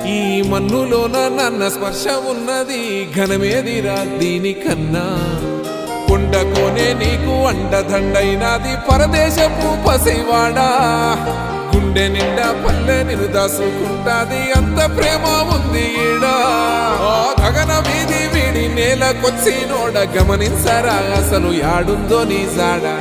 ఈ మన్నులోన నన్న స్పర్శ ఉన్నది ఘనమేదిరా దీనికన్నా కొండకోనే నీకు అండదండైనది పరదేశపు పసివాడా గుండె నిండా పల్లె నిన్ను దాసుకుంటాది అంత ప్రేమ ఉంది ఈడా గగన వీధి వీడి నేలకొచ్చి నోడ గమనించరా అసలు యాడుందో నీ జాడా